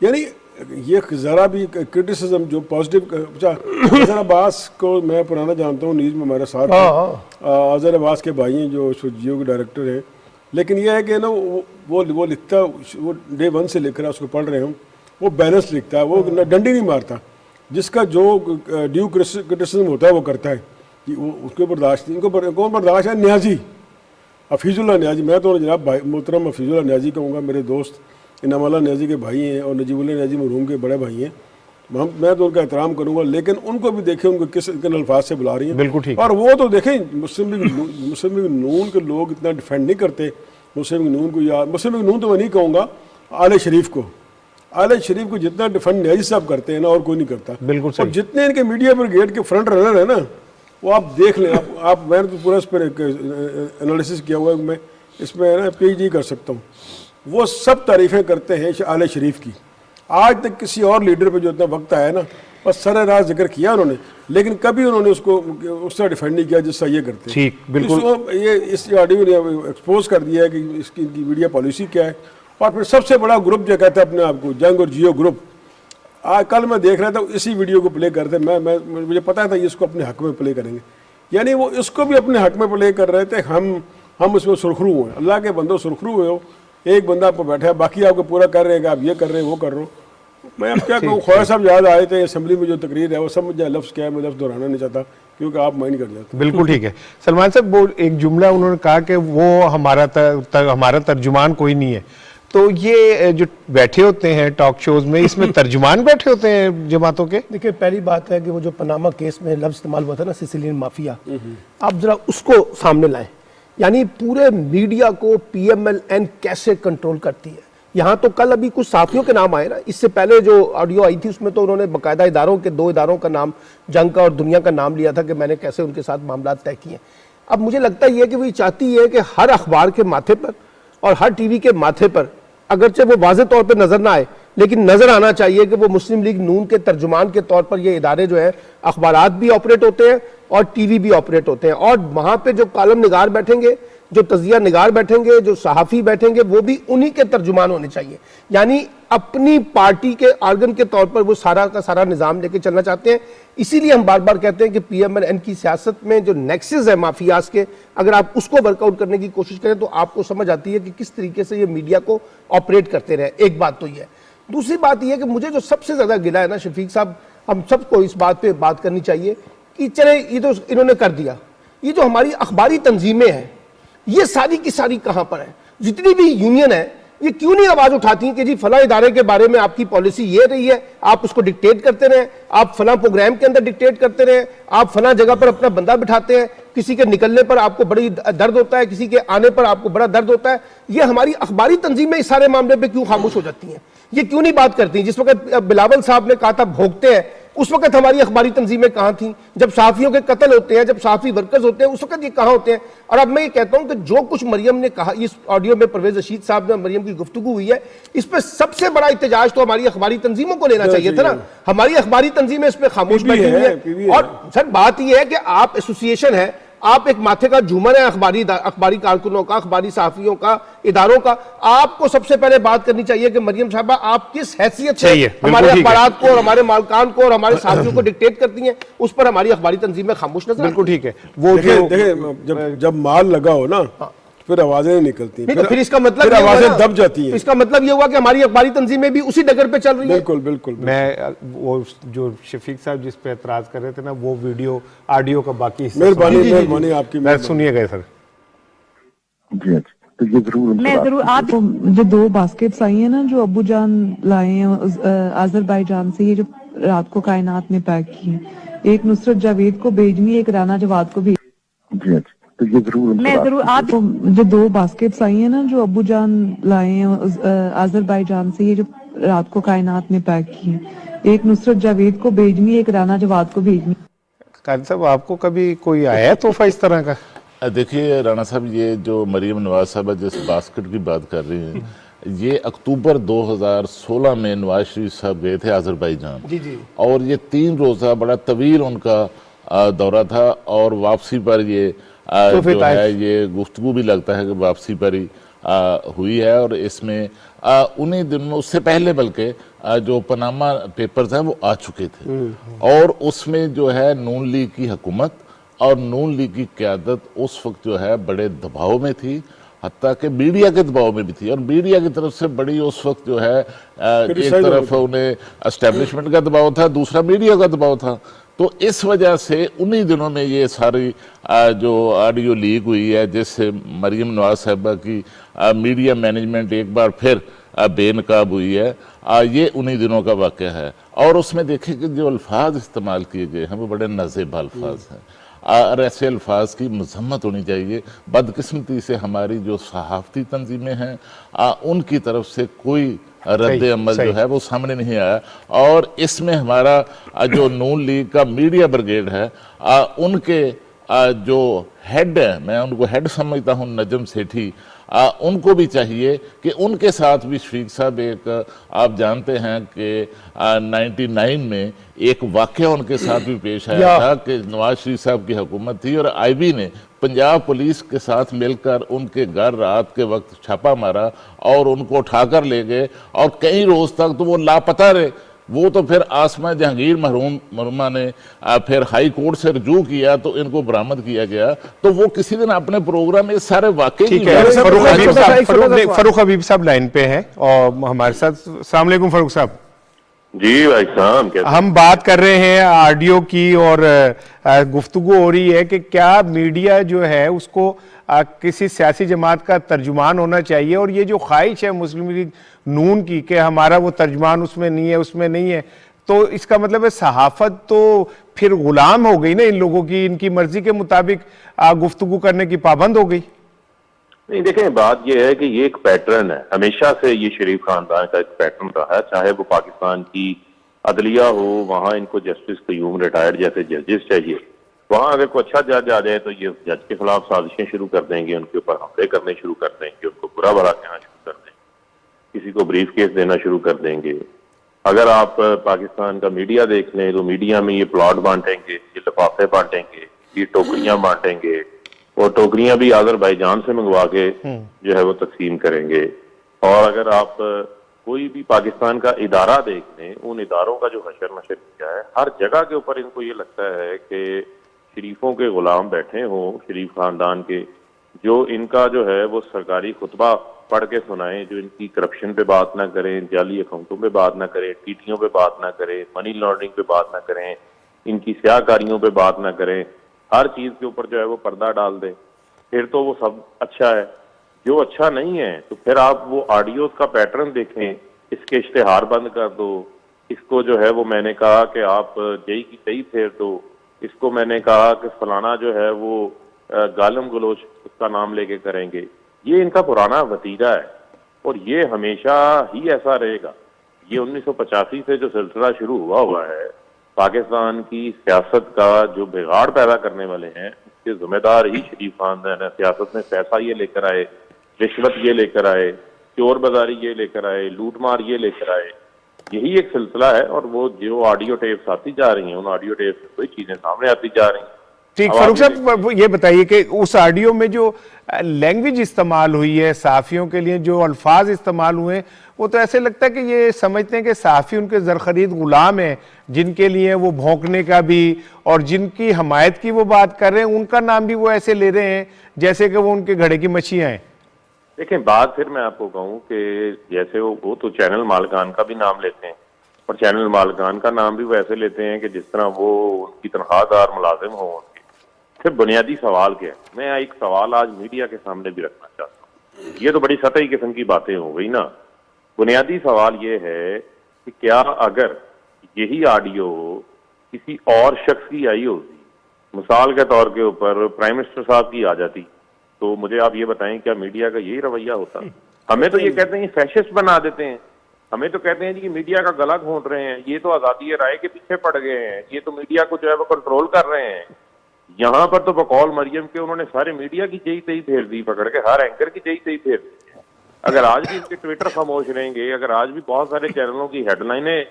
یعنی یہ ذرا بھی کرٹیسزم جو پازیٹیو. اظہر عباس کو میں پرانا جانتا ہوں, نیوز میں ہمارے ساتھ اظہر عباس کے بھائی ہیں جو جیو کے ڈائریکٹر ہیں, لیکن یہ ہے کہ نا وہ لکھتا, وہ ڈے 1 سے لکھ رہا ہے, اس کو پڑھ رہے ہوں, وہ بیلنس لکھتا ہے, وہ ڈنڈی نہیں مارتا, جس کا جو ڈیو کرٹیسزم ہوتا ہے وہ کرتا ہے, وہ اس کو برداشت نہیں. ان کو کون برداشت ہے؟ نیازی, حفیظ اللہ نیازی. میں تو جناب محترم حفیظ اللہ نیازی کہوں گا, میرے دوست انعام اللہ نیازی کے بھائی ہیں اور نجیب اللہ نیازی مرحوم کے بڑے بھائی ہیں, میں تو ان کا احترام کروں گا, لیکن ان کو بھی دیکھیں ان کو کن الفاظ سے بلا رہی ہیں. بالکل ٹھیک. اور وہ تو دیکھیں مسلم لیگ نون کے لوگ اتنا ڈیفینڈ نہیں کرتے مسلم لیگ نون کو, یا مسلم لیگ نون تو میں نہیں کہوں گا, آل شریف کو, آل شریف کو جتنا ڈیفینڈ نیازی صاحب کرتے ہیں نا اور کوئی نہیں کرتا. بالکل اور جتنے ان کے میڈیا بریگیڈ کے فرنٹ رنر ہیں نا, وہ آپ دیکھ لیں. آپ میں نے تو پورا اس پر انالیسس کیا ہوا ہے, میں اس میں نا پی ایچ ڈی کر سکتا ہوں. وہ سب تعریفیں کرتے ہیں آل شریف کی. آج تک کسی اور لیڈر پہ جو اتنا وقت آیا نا, بس سر راز ذکر کیا انہوں نے, لیکن کبھی انہوں نے اس کو اس طرح ڈیفینڈ نہیں کیا جس طرح یہ کرتے ہیں. ٹھیک, بالکل. یہ اس آڈیو نے ایکسپوز کر دیا ہے کہ اس کی میڈیا پالیسی کیا ہے. اور پھر سب سے بڑا گروپ جو کہتا ہے اپنے آپ کو جنگ اور جیو گروپ, آج کل میں دیکھ رہا تھا اسی ویڈیو کو پلے کرتے, مجھے پتا تھا یہ اس کو اپنے حق میں پلے کریں گے, یعنی وہ اس کو بھی اپنے حق میں پلے کر رہے تھے. ہم اس میں سرخرو ہوئے, اللہ کے بندوں سرخرو ہوئے ہو, ایک بندہ آپ کو بیٹھا ہے, باقی آپ کو پورا کر رہے ہیں کہ آپ یہ کر رہے ہیں وہ کر رہے ہو. میں اب کیا کہوں, خواجہ صاحب یاد آئے تھے اسمبلی میں جو تقریر ہے, وہ سمجھ جائے لفظ کیا ہے, میں لفظ دہرانا نہیں چاہتا کیونکہ آپ مائنڈ کر جاتے. بالکل ٹھیک ہے. سلمان صاحب وہ ایک جملہ انہوں نے کہا کہ وہ ہمارا ترجمان کوئی نہیں ہے, تو یہ جو بیٹھے ہوتے ہیں ٹاک شوز میں, اس میں ترجمان بیٹھے ہوتے ہیں جماعتوں کے؟ دیکھیں پہلی بات ہے کہ وہ جو پاناما کیس میں لفظ استعمال ہوا تھا نا, سیسیلین مافیا, آپ ذرا اس کو سامنے لائیں. یعنی پورے میڈیا کو پی ایم ایل این کیسے کنٹرول کرتی ہے. یہاں تو کل ابھی کچھ صحافیوں کے نام آئے نا, اس سے پہلے جو آڈیو آئی تھی اس میں تو انہوں نے باقاعدہ اداروں کے 2 اداروں کا نام, جنگ کا اور دنیا کا نام لیا تھا کہ میں نے کیسے ان کے ساتھ معاملات طے کیے. اب مجھے لگتا یہ کہ وہ چاہتی ہے کہ ہر اخبار کے ماتھے پر اور ہر ٹی وی کے ماتھے پر, اگرچہ وہ واضح طور پہ نظر نہ آئے, لیکن نظر آنا چاہیے کہ وہ مسلم لیگ نون کے ترجمان کے طور پر یہ ادارے جو ہیں اخبارات بھی آپریٹ ہوتے ہیں اور ٹی وی بھی آپریٹ ہوتے ہیں. اور وہاں پہ جو کالم نگار بیٹھیں گے, جو تجزیہ نگار بیٹھیں گے, جو صحافی بیٹھیں گے, وہ بھی انہی کے ترجمان ہونے چاہیے. یعنی اپنی پارٹی کے آرگن کے طور پر وہ سارا کا سارا نظام لے کے چلنا چاہتے ہیں. اسی لیے ہم بار بار کہتے ہیں کہ پی ایم ایل این کی سیاست میں جو نیکسز ہے مافیاز کے, اگر آپ اس کو ورک آؤٹ کرنے کی کوشش کریں تو آپ کو سمجھ آتی ہے کہ کس طریقے سے یہ میڈیا کو آپریٹ کرتے رہے. ایک بات تو یہ ہے. دوسری بات یہ ہے کہ مجھے جو سب سے زیادہ گلا ہے نا شفیق صاحب, ہم سب کو اس بات پہ بات کرنی چاہیے کہ چلے یہ تو انہوں نے کر دیا, یہ جو ہماری اخباری تنظیمیں ہیں یہ ساری کی ساری کہاں پر ہیں؟ جتنی بھی یونین ہے یہ کیوں نہیں آواز اٹھاتی ہیں کہ جی فلاں ادارے کے بارے میں آپ کی پالیسی یہ رہی ہے, آپ اس کو ڈکٹیٹ کرتے رہیں, آپ فلاں پروگرام کے اندر ڈکٹیٹ کرتے رہیں, آپ فلاں جگہ پر اپنا بندہ بٹھاتے ہیں, کسی کے نکلنے پر آپ کو بڑی درد ہوتا ہے, کسی کے آنے پر آپ کو بڑا درد ہوتا ہے. یہ ہماری اخباری تنظیمیں اس سارے معاملے پہ کیوں خاموش ہو جاتی ہیں؟ یہ کیوں نہیں بات کرتی؟ جس وقت بلاول صاحب نے کہا تھا بھوگتے ہیں, اس وقت ہماری اخباری تنظیمیں کہاں تھیں؟ جب صحافیوں کے قتل ہوتے ہیں, جب صحافی ورکرز ہوتے ہیں, اس وقت یہ کہاں ہوتے ہیں؟ اور اب میں یہ کہتا ہوں کہ جو کچھ مریم نے کہا اس آڈیو میں, پرویز رشید صاحب نے مریم کی گفتگو ہوئی ہے, اس پہ سب سے بڑا احتجاج تو ہماری اخباری تنظیموں کو لینا چاہیے تھا نا. ہماری اخباری تنظیمیں اس پہ خاموش بیٹھی ہوئی ہیں. اور سر بات یہ ہے کہ آپ ایسوسیشن ہے, آپ ایک ماتھے کا جھومر ہے اخباری کارکنوں کا, اخباری صحافیوں کا, اداروں کا. آپ کو سب سے پہلے بات کرنی چاہیے کہ مریم صاحبہ آپ کس حیثیت سے ہمارے اخبارات کو اور ہمارے مالکان کو اور ہمارے صحافیوں کو ڈکٹیٹ کرتی ہیں, اس پر ہماری اخباری تنظیمیں خاموش نظر. بالکل ٹھیک ہے. وہ دیکھیں جب مال لگا ہو نا پھر آوازیں نہیں نکلتی, پھر اس کا مطلب آوازیں دب جاتی ہیں. اس کا مطلب یہ ہوا کہ ہماری اخباری تنظیمیں بھی اسی ڈگر پہ چل رہی ہیں. بالکل بالکل. میں وہ جو شفیق صاحب جس پہ اعتراض کر رہے تھے نا, وہ ویڈیو آڈیو کا باقی مہربانی آپ کی, سنیے گئے سر. جی تو یہ ضرور میں ضرور, آپ جو 2 باسکٹس آئی ہیں نا جو ابو جان لائے ہیں آذربائیجان سے, یہ جو رات کو کائنات میں پیک کی ہیں, ایک نصرت جاوید کو بھیجنی, ایک رانا جواد کو بھی. جی تو یہ ضرور میں ضرور, آپ جو 2 باسکٹس آئی ہیں نا جو ابو جان لائے ہیں آذربائیجان سے, یہ جو رات کو کائنات میں پیک کی ہیں, ایک نصرت جاوید کو بھیجنی, ایک رانا جواد کو بھیجنی. قائد صاحب آپ کو کبھی کوئی آیا ہے تحفہ اس طرح کا؟ دیکھیے رانا صاحب, یہ جو مریم نواز صاحبہ جس باسکٹ کی بات کر رہی ہیں, یہ اکتوبر 2016 میں نواز شریف صاحب گئے تھے آذربائیجان, اور یہ 3 روزہ بڑا طویل ان کا دورہ تھا, اور واپسی پر یہ جو ہے یہ گفتگو بھی لگتا ہے کہ واپسی پر ہی ہوئی ہے. اور اس میں انہیں دنوں میں، اس سے پہلے بلکہ جو پاناما پیپرز ہیں وہ آ چکے تھے، اور اس میں جو ہے نون لیگ کی حکومت اور نون لیگ کی قیادت اس وقت جو ہے بڑے دباؤ میں تھی، حتیٰ کہ میڈیا کے دباؤ میں بھی تھی، اور میڈیا کی طرف سے بڑی اس وقت جو ہے ایک طرف انہیں اسٹیبلشمنٹ کا دباؤ تھا، دوسرا میڈیا کا دباؤ تھا. تو اس وجہ سے انہی دنوں میں یہ ساری جو آڈیو لیک ہوئی ہے، جس سے مریم نواز صاحبہ کی میڈیا مینجمنٹ ایک بار پھر بے نقاب ہوئی ہے، یہ انہی دنوں کا واقعہ ہے. اور اس میں دیکھیں کہ جو الفاظ استعمال کیے گئے ہیں وہ بڑے نازیبا الفاظ ہیں، اور ایسے الفاظ کی مذمت ہونی چاہیے. بدقسمتی سے ہماری جو صحافتی تنظیمیں ہیں ان کی طرف سے کوئی رد عمل جو ہے وہ سامنے نہیں آیا. اور اس میں ہمارا جو نون لیگ کا میڈیا بریگیڈ ہے، ان کے جو ہیڈ ہیں، میں ان کو ہیڈ سمجھتا ہوں، نجم سیٹھی، ان کو بھی چاہیے کہ ان کے ساتھ بھی شفیق صاحب، ایک آپ جانتے ہیں کہ 99 میں ایک واقعہ ان کے ساتھ بھی پیش آیا تھا کہ نواز شریف صاحب کی حکومت تھی اور آئی بی نے پنجاب پولیس کے ساتھ مل کر ان کے گھر رات کے وقت چھاپا مارا اور ان کو اٹھا کر لے گئے، اور کئی روز تک تو وہ لاپتہ رہے. وہ تو پھر آسمہ جہانگیر مرحومہ نے پھر ہائی کورٹ سے رجوع کیا تو ان کو برآمد کیا گیا. تو وہ کسی دن اپنے پروگرام میں سارے واقعی فاروق حبیب صاحب لائن پہ ہیں اور ہمارے ساتھ. السلام علیکم فاروق صاحب. جی بھائی صاحب، ہم بات کر رہے ہیں آڈیو کی اور گفتگو ہو رہی ہے کہ کیا میڈیا جو ہے اس کو کسی سیاسی جماعت کا ترجمان ہونا چاہیے، اور یہ جو خواہش ہے مسلم لیگ نون کی کہ ہمارا وہ ترجمان اس میں نہیں ہے، اس میں نہیں ہے، تو اس کا مطلب ہے صحافت تو پھر غلام ہو گئی نا ان لوگوں کی، ان کی مرضی کے مطابق گفتگو کرنے کی پابند ہو گئی. نہیں دیکھیں، بات یہ ہے کہ یہ ایک پیٹرن ہے، ہمیشہ سے یہ شریف خاندان کا ایک پیٹرن رہا ہے. چاہے وہ پاکستان کی عدلیہ ہو، وہاں ان کو جسٹس قیوم ریٹائرڈ جیسے ججز چاہیے. وہاں اگر کوئی اچھا جج آ جائے تو یہ جج کے خلاف سازشیں شروع کر دیں گے، ان کے اوپر حملے کرنے شروع کر دیں گے، ان کو برا بھلا کہنا شروع کر دیں گے، کسی کو بریف کیس دینا شروع کر دیں گے. اگر آپ پاکستان کا میڈیا دیکھ لیں تو میڈیا میں یہ پلاٹ بانٹیں گے، یہ لفافے بانٹیں گے، یہ ٹوکریاں بانٹیں گے، اور ٹوکریاں بھی آذربائیجان سے منگوا کے جو ہے وہ تقسیم کریں گے. اور اگر آپ کوئی بھی پاکستان کا ادارہ دیکھ لیں، ان اداروں کا جو حشر نشر کیا ہے، ہر جگہ کے اوپر ان کو یہ لگتا ہے کہ شریفوں کے غلام بیٹھے ہوں، شریف خاندان کے، جو ان کا جو ہے وہ سرکاری خطبہ پڑھ کے سنائیں، جو ان کی کرپشن پہ بات نہ کریں، جعلی اکاؤنٹوں پہ بات نہ کریں، ٹیٹیوں پہ بات نہ کریں، منی لانڈرنگ پہ بات نہ کریں، ان کی سیاہ کاریوں پہ بات نہ کریں. ہر چیز کے اوپر جو ہے وہ پردہ ڈال دیں، پھر تو وہ سب اچھا ہے. جو اچھا نہیں ہے تو پھر آپ وہ آڈیوز کا پیٹرن دیکھیں، اس کے اشتہار بند کر دو، اس کو جو ہے وہ میں نے کہا کہ آپ جئی کی تئی پھیر دو، اس کو میں نے کہا کہ فلانا جو ہے وہ گالم گلوچ اس کا نام لے کے کریں گے. یہ ان کا پرانا وتیرہ ہے اور یہ ہمیشہ ہی ایسا رہے گا. یہ 1985 سے جو سلسلہ شروع ہوا ہے، پاکستان کی سیاست کا جو بگاڑ پیدا کرنے والے ہیں اس کے ذمہ دار ہی شریف خاندان ہے. سیاست میں پیسہ یہ لے کر آئے، رشوت یہ لے کر آئے، چور بازاری یہ لے کر آئے، لوٹ مار یہ لے کر آئے. یہی ایک سلسلہ ہے، اور وہ جو آڈیو ٹیپس آتی جا رہی ہیں، ان آڈیو ٹیپس سے کوئی چیزیں سامنے آتی جا رہی ہیں. ٹھیک. فاروق صاحب یہ بتائیے کہ اس آڈیو میں جو لینگویج استعمال ہوئی ہے صحافیوں کے لیے، جو الفاظ استعمال ہوئے، وہ تو ایسے لگتا ہے کہ یہ سمجھتے ہیں کہ صحافی ان کے زرخرید غلام ہیں، جن کے لیے وہ بھونکنے کا بھی اور جن کی حمایت کی وہ بات کر رہے ہیں، ان کا نام بھی وہ ایسے لے رہے ہیں جیسے کہ وہ ان کے گھڑے کی مچھیاں ہیں. دیکھیں، بات پھر میں آپ کو کہوں کہ جیسے وہ تو چینل مالکان کا بھی نام لیتے ہیں، اور چینل مالکان کا نام بھی وہ ایسے لیتے ہیں کہ جس طرح وہ ان کی تنخواہ دار ملازم ہوں. پھر بنیادی سوال کیا ہے؟ میں ایک سوال آج میڈیا کے سامنے بھی رکھنا چاہتا ہوں. یہ تو بڑی سطحی قسم کی باتیں ہو گئی نا. بنیادی سوال یہ ہے کہ کیا اگر یہی آڈیو کسی اور شخص کی آئی ہوتی، مثال کے طور کے اوپر پرائم منسٹر صاحب کی آ جاتی، تو مجھے آپ یہ بتائیں کیا میڈیا کا یہی رویہ ہوتا؟ ہمیں تو یہ کہتے ہیں فیشسٹ بنا دیتے ہیں، ہمیں تو کہتے ہیں جی کہ میڈیا کا گلا گھونٹ رہے ہیں، یہ تو آزادی رائے کے پیچھے پڑ گئے ہیں، یہ تو میڈیا کو جو ہے وہ کنٹرول کر رہے ہیں. یہاں پر تو بقول مریم کے انہوں نے سارے میڈیا کی جئی تئی پھیر دی، پکڑ کے ہر اینکر کی جئی تئی پھیر دی. اگر آج بھی ان کے ٹویٹر خاموش رہیں گے، اگر آج بھی بہت سارے چینلوں کی ہیڈ لائنیں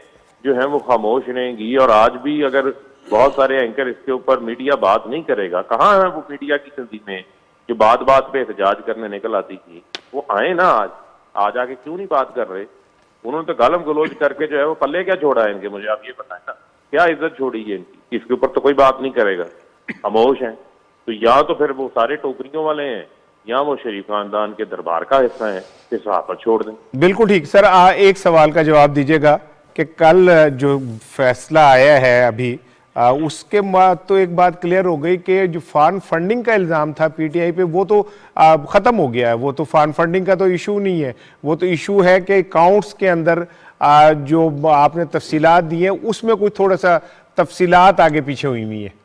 جو ہیں وہ خاموش رہیں گی، اور آج بھی اگر بہت سارے اینکر اس کے اوپر میڈیا بات نہیں کرے گا، کہاں ہیں وہ میڈیا کی تنظیمیں جو بات بات پہ احتجاج کرنے نکل آتی تھی؟ وہ آئیں نا آج. آج آ کے کیوں نہیں بات کر رہے؟ انہوں نے تو گالم گلوچ کر کے جو ہے وہ پلے کیا چھوڑا ہے ان کے، مجھے آپ یہ بتائیں نا، کیا عزت چھوڑی ہے ان کی؟ اس کے اوپر تو کوئی بات نہیں کرے گا، خاموش ہیں. تو یا تو پھر وہ سارے ٹوکریوں والے ہیں یا وہ شریف خاندان کے دربار کا حصہ ہیں، کہ صحافت چھوڑ دیں. بالکل ٹھیک. سر ایک سوال کا جواب دیجیے گا کہ کل جو فیصلہ آیا ہے ابھی اس کے بعد تو ایک بات کلیئر ہو گئی کہ جو فارن فنڈنگ کا الزام تھا پی ٹی آئی پہ وہ تو ختم ہو گیا ہے. وہ تو فارن فنڈنگ کا تو ایشو نہیں ہے، وہ تو ایشو ہے کہ اکاؤنٹس کے اندر جو آپ نے تفصیلات دی ہیں اس میں کوئی تھوڑا سا تفصیلات آگے پیچھے ہوئی ہوئی ہیں.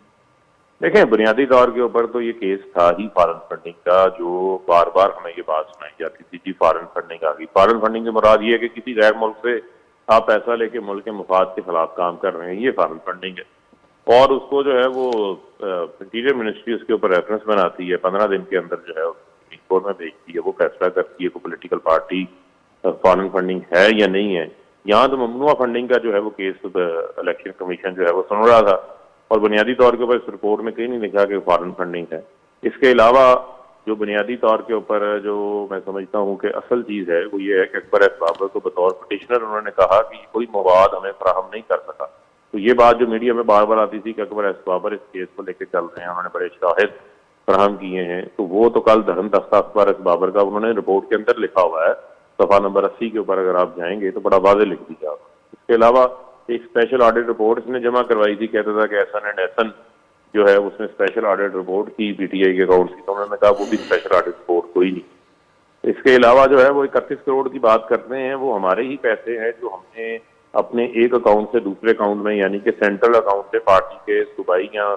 دیکھیں بنیادی طور کے اوپر تو یہ کیس تھا ہی فارن فنڈنگ کا، جو بار بار ہمیں یہ بات سنائی جاتی تھی جی فارن فنڈنگ آ گئی. فارن فنڈنگ کی مراد یہ ہے کہ کسی غیر ملک سے آپ پیسہ لے کے ملک کے مفاد کے خلاف کام کر رہے ہیں، یہ فارن فنڈنگ ہے. اور اس کو جو ہے وہ انٹیریئر منسٹری اس کے اوپر ریفرنس بناتی ہے، 15 دن کے اندر جو ہے سپریم کورٹ میں بھیجتی ہے، وہ فیصلہ کرتی ہے کہ پولیٹیکل پارٹی فارن فنڈنگ ہے یا نہیں ہے. یہاں تو ممنوع فنڈنگ کا جو ہے وہ کیس الیکشن کمیشن جو ہے وہ سن رہا تھا، اور بنیادی طور کے اوپر اس رپورٹ میں کہیں نہیں لکھا کہ فارن فنڈنگ ہے. اس کے علاوہ جو بنیادی طور کے اوپر جو میں سمجھتا ہوں کہ اصل چیز ہے وہ یہ ہے کہ اکبر ایس بابر کو بطور پٹیشنر انہوں نے کہا کہ کوئی مواد ہمیں فراہم نہیں کر سکا. تو یہ بات جو میڈیا میں بار بار آتی تھی کہ اکبر ایس بابر اس کیس کو لے کے چل رہے ہیں، انہوں نے بڑے شواہد فراہم کیے ہیں، تو وہ تو کل دہن دستہ اکبر ایس بابر کا انہوں نے رپورٹ کے اندر لکھا ہوا ہے، صفحہ نمبر 80 کے اوپر اگر آپ جائیں گے تو بڑا واضح لکھ دیا. اس کے علاوہ ایک اسپیشل آڈٹ رپورٹ اس نے جمع کروائی تھی، کہتا تھا کہ ایسن اینڈ ایسن جو ہے اس نے اسپیشل آڈٹ رپورٹ کی پی ٹی آئی کے اکاؤنٹس کی، تو انہوں نے کہا وہ بھی اسپیشل آڈٹ رپورٹ کوئی نہیں. اس کے علاوہ جو ہے وہ 31 کروڑ کی بات کرتے ہیں، وہ ہمارے ہی پیسے ہیں جو ہم نے اپنے ایک اکاؤنٹ سے دوسرے اکاؤنٹ میں، یعنی کہ سینٹرل اکاؤنٹ سے پارٹی کے صوبائی یا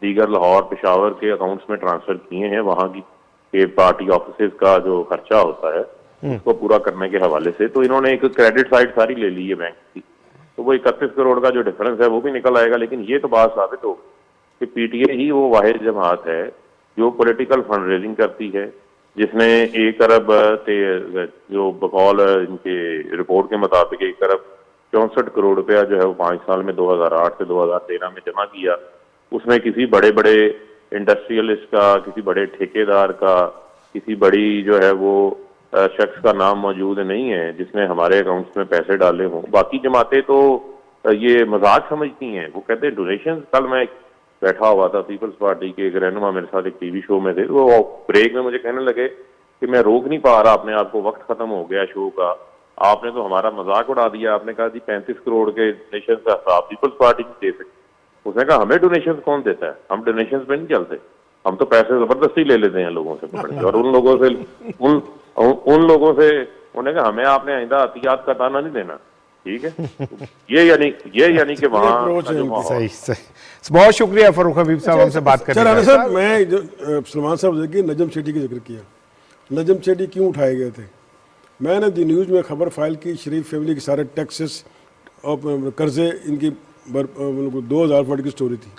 دیگر لاہور پشاور کے اکاؤنٹس میں ٹرانسفر کیے ہیں. وہاں کی پارٹی آفیسز کا جو خرچہ ہوتا ہے اس کو پورا کرنے کے حوالے سے تو انہوں نے ایک کریڈٹ سائٹ ساری لے لی ہے بینک کی، تو وہ 31 کروڑ کا جو ڈفرنس ہے وہ بھی نکل آئے گا. لیکن یہ تو بات ثابت ہو کہ پی ٹی اے ہی وہ واحد جماعت ہے جو پولیٹیکل فنڈ ریزنگ کرتی ہے، جس نے 1 ارب جو بقول ان کے رپورٹ کے مطابق 1 ارب 64 کروڑ روپیہ جو ہے وہ 5 سال میں 2008 سے 2013 میں جمع کیا. اس میں کسی بڑے بڑے انڈسٹریلسٹ کا، کسی بڑے ٹھیکیدار کا، کسی بڑی جو ہے وہ شخص کا نام موجود نہیں ہے جس نے ہمارے اکاؤنٹس میں پیسے ڈالے ہوں. باقی جماعتیں تو یہ مذاق سمجھتی ہیں، وہ کہتے ہیں ڈونیشنز. کل میں بیٹھا ہوا تھا پیپلز پارٹی کے ایک رہنما میرے ساتھ ایک ٹی وی شو میں تھے، وہ بریک میں مجھے کہنے لگے کہ میں روک نہیں پا رہا اپنے آپ کو، وقت ختم ہو گیا شو کا، آپ نے تو ہمارا مذاق اڑا دیا. آپ نے کہا جی 35 کروڑ کے ڈونیشن کا حساب پیپلز پارٹی دے سکتے. اس نے کہا ہمیں ڈونیشن کون دیتا ہے، ہم ڈونیشن پہ نہیں چلتے، ہم تو پیسے زبردستی لے لیتے ہیں لوگوں سے پکڑ کے. اور ان لوگوں سے انہوں نے کہا ہمیں آپ نے آئندہ عطیات کا تانا نہیں دینا. ٹھیک ہے، یہ یعنی کہ وہاں صحیح. بہت شکریہ فاروق حبیب صاحب ہم سے بات کرنے رانا صاحب. میں جو سلمان صاحب نے نجم سیٹھی کا ذکر کیا، نجم سیٹھی کیوں اٹھائے گئے تھے؟ میں نے دی نیوز میں خبر فائل کی، شریف فیملی کے سارے ٹیکسز اور قرضے ان کی 2000 فٹ کی سٹوری تھی،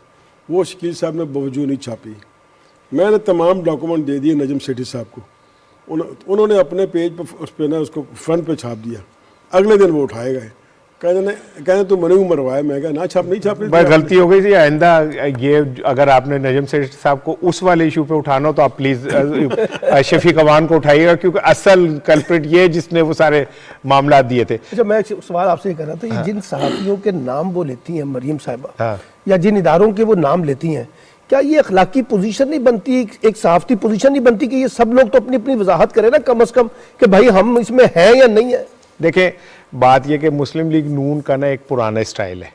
وہ شکیل صاحب نے باوجود نہیں چھاپی. میں نے تمام ڈاکومنٹ دے دیے نجم سیٹھی صاحب کو، انہوں نے اپنے پیج پہ اس پہ نا اس کو فرنٹ پہ چھاپ دیا. اگلے دن وہ اٹھائے گئے، کہنے تو منہ مروایا. میں کہا نہ چھاپ نہیں چھاپنی، بھائی غلطی ہو گئی تھی. آئندہ یہ اگر آپ نے نجم سیٹھی صاحب کو اس والے ایشو پہ اٹھانا ہو تو آپ پلیز شفیق عوان کو اٹھائیے گا، کیونکہ اصل کلپریٹ یہ جس نے وہ سارے معاملات دیے تھے. اچھا میں سوال آپ سے یہ کر رہا تھا، یہ جن صحافیوں کے نام وہ لیتی ہیں مریم صاحبہ یا جن اداروں کے وہ نام لیتی ہیں، کیا یہ اخلاقی پوزیشن نہیں بنتی، ایک صحافتی پوزیشن نہیں بنتی کہ یہ سب لوگ تو اپنی اپنی وضاحت کریں نا کم از کم کہ بھائی ہم اس میں ہیں یا نہیں ہیں؟ دیکھیں بات یہ کہ مسلم لیگ نون کا نا ایک پرانا اسٹائل ہے،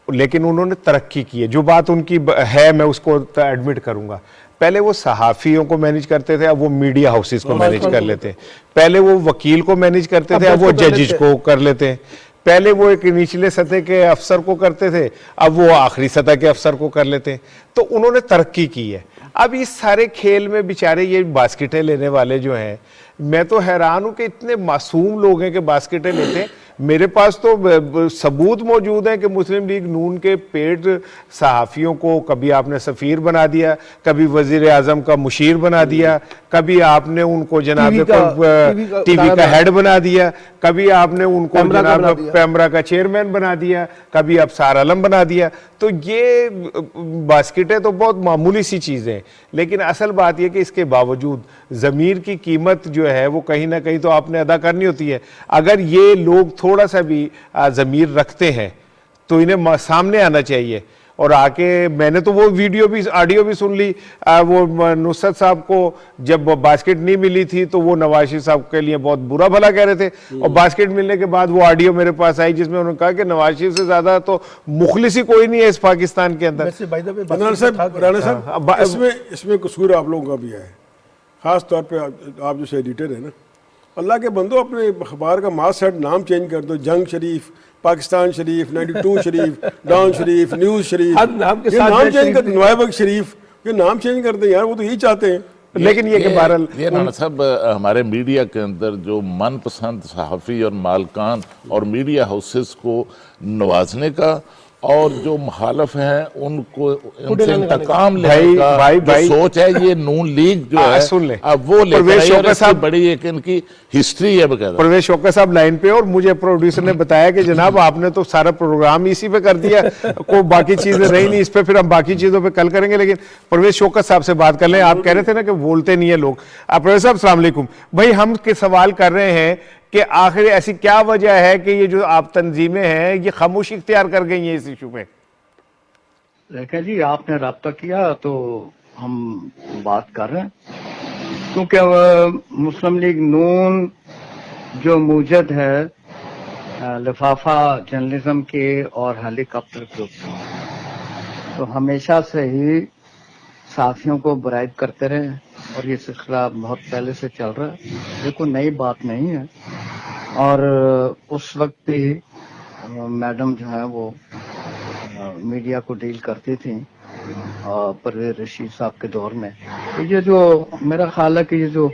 لیکن انہوں نے ترقی کی ہے. جو بات ان کی ہے میں اس کو ایڈمٹ کروں گا. پہلے وہ صحافیوں کو مینیج کرتے تھے، اب وہ میڈیا ہاؤسز کو مینیج کر لیتے ہیں. پہلے وہ وکیل کو مینیج کرتے تھے، اب وہ ججز کو کر لیتے ہیں. پہلے وہ ایک نچلے سطح کے افسر کو کرتے تھے، اب وہ آخری سطح کے افسر کو کر لیتے ہیں. تو انہوں نے ترقی کی ہے. اب اس سارے کھیل میں بیچارے یہ باسکٹیں لینے والے جو ہیں، میں تو حیران ہوں کہ اتنے معصوم لوگ ہیں کہ باسکٹیں لیتے ہیں. میرے پاس تو ثبوت موجود ہے کہ مسلم لیگ نون کے پیٹ صحافیوں کو کبھی آپ نے سفیر بنا دیا, کبھی وزیر اعظم کا مشیر بنا دیا, کبھی آپ نے ان کو جناب ٹی وی کا ہیڈ بنا دیا, کبھی آپ نے ان کو جناب پیمرا کا چیئرمین بنا دیا, کبھی ابصار عالم بنا دیا. تو یہ باسکٹیں تو بہت معمولی سی چیزیں ہیں, لیکن اصل بات یہ کہ اس کے باوجود ضمیر کی قیمت جو ہے وہ کہیں نہ کہیں تو آپ نے ادا کرنی ہوتی ہے. اگر یہ لوگ تھوڑا سا بھی ضمیر رکھتے ہیں تو انہیں سامنے آنا چاہیے اور آ کے, میں نے تو وہ ویڈیو بھی آڈیو بھی سن لی, وہ نصرت صاحب کو جب باسکٹ نہیں ملی تھی تو وہ نواز شریف صاحب کے لیے بہت برا بھلا کہہ رہے تھے, اور باسکٹ ملنے کے بعد وہ آڈیو میرے پاس آئی جس میں انہوں نے کہا کہ نواز شریف سے زیادہ تو مخلص ہی کوئی نہیں ہے اس پاکستان کے اندر. رانا صاحب اس میں قصور آپ لوگوں کا بھی ہے, خاص طور پہ آپ جو ایڈیٹر ہیں نا, اللہ کے بندو اپنے اخبار کا ماس سیٹ نام چینج کر دو, جنگ شریف, پاکستان شریف, 92 شریف, ڈان شریف, نیوز شریف, یہ نام چینج کر دیں, نوائبک شریف, یہ نام چینج کر دیں یار, وہ تو یہی چاہتے ہیں. لیکن یہ کہ بہرحال یہ رانا صاحب ہمارے میڈیا کے اندر جو من پسند صحافی اور مالکان اور میڈیا ہاؤسز کو نوازنے کا اور جو مخالف ہیں ان کو ان سے انتقام لینے کا جو سوچ ہے, یہ نون لیگ جو ہے اب وہ لے کر آئی ہے, بڑی ایک ان کی ہسٹری ہے بقیدہ. پرویز شوکت صاحب لائن پہ, اور مجھے پروڈیوسر نے بتایا کہ جناب آپ نے تو سارا پروگرام اسی پہ کر دیا, کوئی باقی چیزیں رہی نہیں اس پہ, پھر ہم باقی چیزوں پہ کل کریں گے. لیکن پرویز شوکت صاحب سے بات کر لیں, آپ کہہ رہے تھے نا کہ بولتے نہیں ہیں لوگ. پرویز صاحب السلام علیکم. بھائی ہم کے سوال کر رہے ہیں کہ آخر ایسی کیا وجہ ہے کہ یہ جو آپ تنظیمیں ہیں یہ خاموشی اختیار کر گئی ہیں اس ایشو پہ؟ دیکھیں جی, آپ نے رابطہ کیا تو ہم بات کر رہے ہیں, کیونکہ مسلم لیگ نون جو موجد ہے لفافہ جرنلزم کے اور ہیلی کاپٹر کے اوپر, تو ہمیشہ سے ہی صحافیوں کو برائت کرتے رہے, اور یہ سلسلہ بہت پہلے سے چل رہا ہے, یہ کوئی نئی بات نہیں ہے. اور اس وقت بھی میڈم جو ہے وہ میڈیا کو ڈیل کرتی تھیں پرویز رشید صاحب کے دور میں. یہ جو میرا خیال ہے کہ یہ جو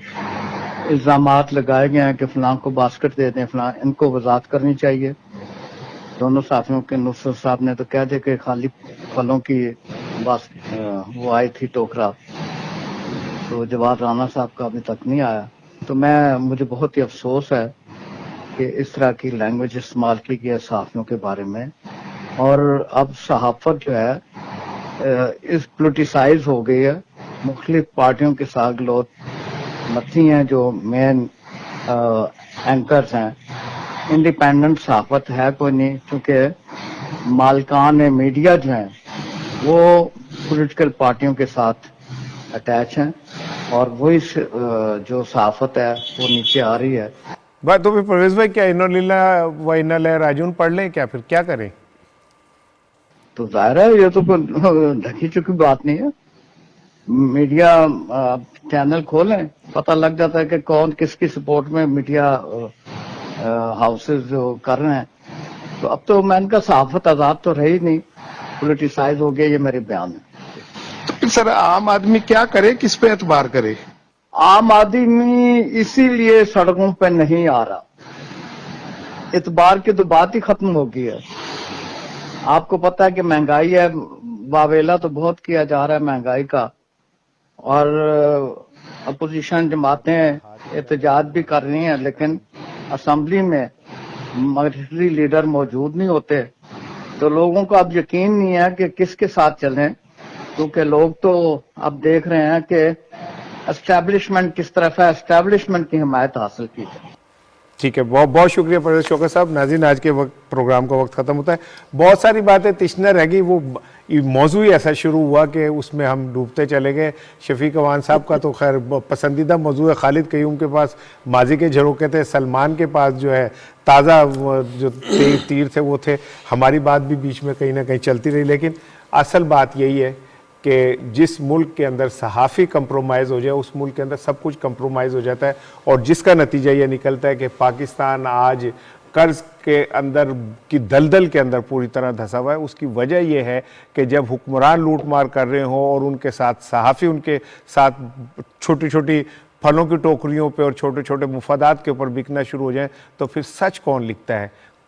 الزامات لگائے گئے ہیں کہ فلاں کو باسکٹ دے دیں فلاں, ان کو وضاحت کرنی چاہیے دونوں صحافیوں کے. نصرت صاحب نے تو کہہ دے کہ خالی پھلوں کی وہ آئی تھی ٹوکرا, تو جواب رانا صاحب کا ابھی تک نہیں آیا. تو مجھے بہت ہی افسوس ہے کہ اس طرح کی لینگویج استعمال کی گئی ہے صحافیوں کے بارے میں, اور اب صحافت جو ہے اس پولیٹیسائز ہو گئی ہے. مختلف پارٹیوں کے ساتھ لوگ متھی ہیں جو مین اینکرز ہیں. انڈیپینڈنٹ صحافت ہے کوئی نہیں, کیونکہ مالکان میڈیا جو ہیں وہ پولیٹیکل پارٹیوں کے ساتھ اٹیچ ہیں, اور وہی جو صحافت ہے وہ نیچے آ رہی ہے. بات تو پھر پرویز بھائی کیا اِنَّا لِلَّهِ وَإِنَّا إِلَيْهِ رَاجِعُونَ پڑھ لیں کیا, پھر کیا کریں؟ تو ظاہر ہے یہ تو ڈھکی چکی بات نہیں ہے. میڈیا چینل کھولیں, پتہ لگ جاتا ہے کہ کون کس کی سپورٹ میں میڈیا ہاؤسز جو کر رہے ہیں. تو اب تو میں ان کا صحافت آزاد تو رہی نہیں, پولیٹیسائز ہو گیا, یہ میرے بیان ہے. تو پھر سر عام آدمی کیا کرے, کس پہ اعتبار کرے؟ عام آدمی اسی لیے سڑکوں پہ نہیں آ رہا, اعتبار کی تو بات ہی ختم ہو گئی ہے. آپ کو پتہ ہے کہ مہنگائی ہے, واویلا تو بہت کیا جا رہا ہے مہنگائی کا, اور اپوزیشن جماعتیں احتجاج بھی کر رہی ہیں, لیکن اسمبلی میں مجلسی لیڈر موجود نہیں ہوتے. تو لوگوں کو اب یقین نہیں ہے کہ کس کے ساتھ چلیں, کیونکہ لوگ تو اب دیکھ رہے ہیں کہ اسٹیبلشمنٹ کس طرف ہے, اسٹیبلشمنٹ کی حمایت حاصل کی جائے. ٹھیک ہے, بہت بہت شکریہ پرویز شوکت صاحب. ناظرین آج کے پروگرام کا وقت ختم ہوتا ہے. بہت ساری باتیں تشنہ رہ گئی, وہ موضوع ہی ایسا شروع ہوا کہ اس میں ہم ڈوبتے چلے گئے. شفیق اوان صاحب کا تو خیر پسندیدہ موضوع ہے, خالد قیوم کے پاس ماضی کے جھروکے تھے, سلمان کے پاس جو ہے تازہ جو تیر تھے وہ تھے. ہماری بات بھی بیچ میں کہیں نہ کہیں چلتی رہی, لیکن اصل بات یہی ہے کہ جس ملک کے اندر صحافی کمپرومائز ہو جائے اس ملک کے اندر سب کچھ کمپرومائز ہو جاتا ہے, اور جس کا نتیجہ یہ نکلتا ہے کہ پاکستان آج قرض کے اندر کی دلدل کے اندر پوری طرح دھسا ہوا ہے. اس کی وجہ یہ ہے کہ جب حکمران لوٹ مار کر رہے ہوں اور ان کے ساتھ صحافی ان کے ساتھ چھوٹی چھوٹی پھلوں کی ٹوکریوں پہ اور چھوٹے چھوٹے مفادات کے اوپر بکنا شروع ہو جائیں, تو پھر سچ کون لکھتا ہے؟